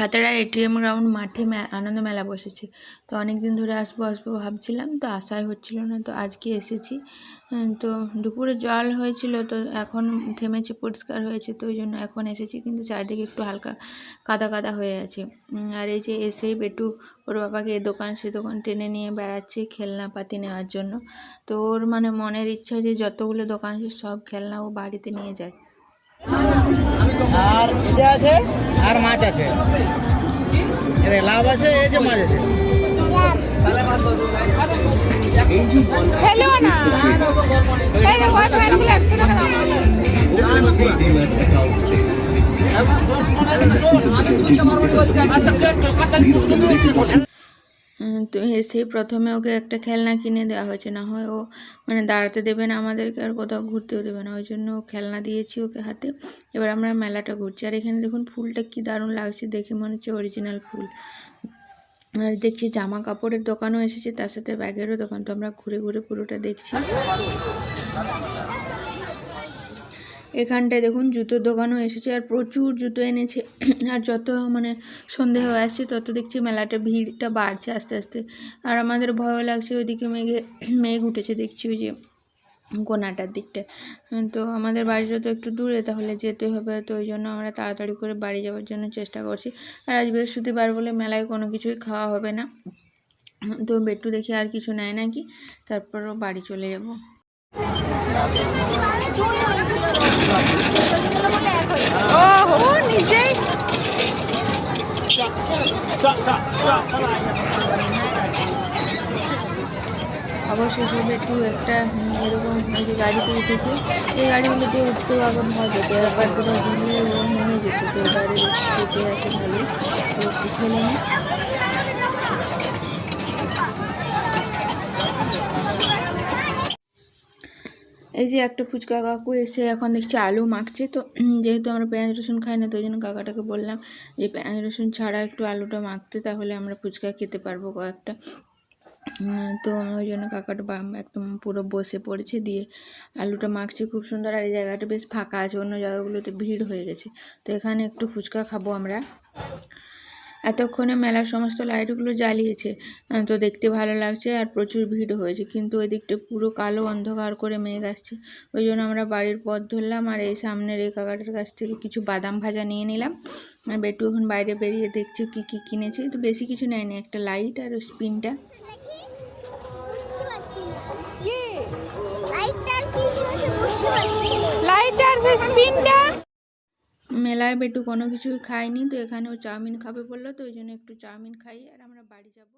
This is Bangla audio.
খাতড়ার এটিএম গ্রাউন্ড মাঠে আনন্দ মেলা বসেছে। তো অনেক দিন ধরে আসবো ভাবছিলাম, তো আশাই হচ্ছিল না। তো আজকে এসেছি। তো দুপুরে জল হয়েছিল, তো এখন থেমেছে, পরিষ্কার হয়েছে, তো ওই জন্য এখন এসেছি। কিন্তু চারিদিকে একটু হালকা কাদা কাদা হয়ে আছে। আর এই যে এসেই বেটু ওর বাবাকে এ দোকান সে দোকান টেনে নিয়ে বেড়াচ্ছে খেলনাপাতি নেওয়ার জন্য। তো ওর মানে মনের ইচ্ছা যে যতগুলো দোকান আছে সব খেলনা ও বাড়িতে নিয়ে যায়। আর এটা আছে, আর মাছ আছে, লাভ আছে, এই যে মাছ আছে। হ্যালো না, এই যে ওই ফ্যানগুলো 100 টাকা দাম। তো এসেই প্রথমে ওকে একটা খেলনা কিনে দেওয়া হয়েছে, না হয় ও মানে দাঁড়াতে দেবে না আমাদেরকে, আর কোথাও ঘুরতেও দেবে না। ওই জন্য ও খেলনা দিয়েছি ওকে হাতে। এবার আমরা মেলাটা ঘুরছি। আর এখানে দেখুন ফুলটা কি দারুণ লাগছে, দেখে মনে হচ্ছে অরিজিনাল ফুল। আর দেখছি জামা কাপড়ের দোকানও এসেছে, তার সাথে ব্যাগেরও দোকান। তো আমরা ঘুরে ঘুরে পুরোটা দেখছি। এখানটায় দেখুন জুতোর দোকানও এসেছে, আর প্রচুর জুতো এনেছে। আর যত মানে সন্ধে হয়ে আসছে তত দেখছি মেলাটা ভিড়টা বাড়ছে আস্তে আস্তে। আর আমাদের ভয়ও লাগছে, ওইদিকে মেঘ উঠেছে দেখছি, ওই যে কোনাটার দিকটা। তো আমাদের বাড়িটা তো একটু দূরে, তাহলে যেতে হবে। তো ওই জন্য আমরা তাড়াতাড়ি করে বাড়ি যাওয়ার জন্য চেষ্টা করছি। আর আজ বৃহস্পতিবার বলে মেলায় কোনো কিছুই খাওয়া হবে না। তো বেট্টু দেখি আর কিছু নেয় নাকি, তারপরও বাড়ি চলে যাব। নিজেই অবশেষে বেটু একটা এরকম ওই যে গাড়িতে উঠেছে। এই গাড়িগুলোতে উঠতেও আবার ভয় পেতে, আবার পুরো দিলে নেমে যেত। তো এবারে যেতে আছে ভালোই, তো উঠে নেমে এই যে একটা ফুচকা কাকু এসে এখন দেখছি আলু মাখছে। তো যেহেতু আমরা পেঁয়াজ রসুন খাই না, তো ওই জন্য কাকাটাকে বললাম যে পেঁয়াজ রসুন ছাড়া একটু আলুটা মাখতে, তাহলে আমরা ফুচকা খেতে পারবো কয়েকটা। তো ওই জন্য কাকাটা একদম পুরো বসে পড়েছে, দিয়ে আলুটা মাখছে খুব সুন্দর। আর এই জায়গাটা বেশ ফাঁকা আছে, অন্য জায়গাগুলোতে ভিড় হয়ে গেছে। তো এখানে একটু ফুচকা খাবো আমরা। এতক্ষণে মেলার সমস্ত লাইটগুলো জ্বালিয়েছে, তো দেখতে ভালো লাগছে। আর প্রচুর ভিড় হয়েছে, কিন্তু ওই দিকটা পুরো কালো অন্ধকার করে মেঘ আসছে। ওই জন্য আমরা বাড়ির পথ ধরলাম। আর এই সামনের এই কাকাটার কাছ থেকে কিছু বাদাম ভাজা নিয়ে নিলাম। আর বেটু এখন বাইরে বেরিয়ে দেখছি কি কি কিনেছে। তো বেশি কিছু নেয়নি, একটা লাইট আর স্পিনটা। মেলায় বেটু কোনো কিছুই খায়নি, তো এখানেও চাউমিন খাবে বললো, তো ওই জন্য একটু চাউমিন খাই আর আমরা বাড়ি যাব।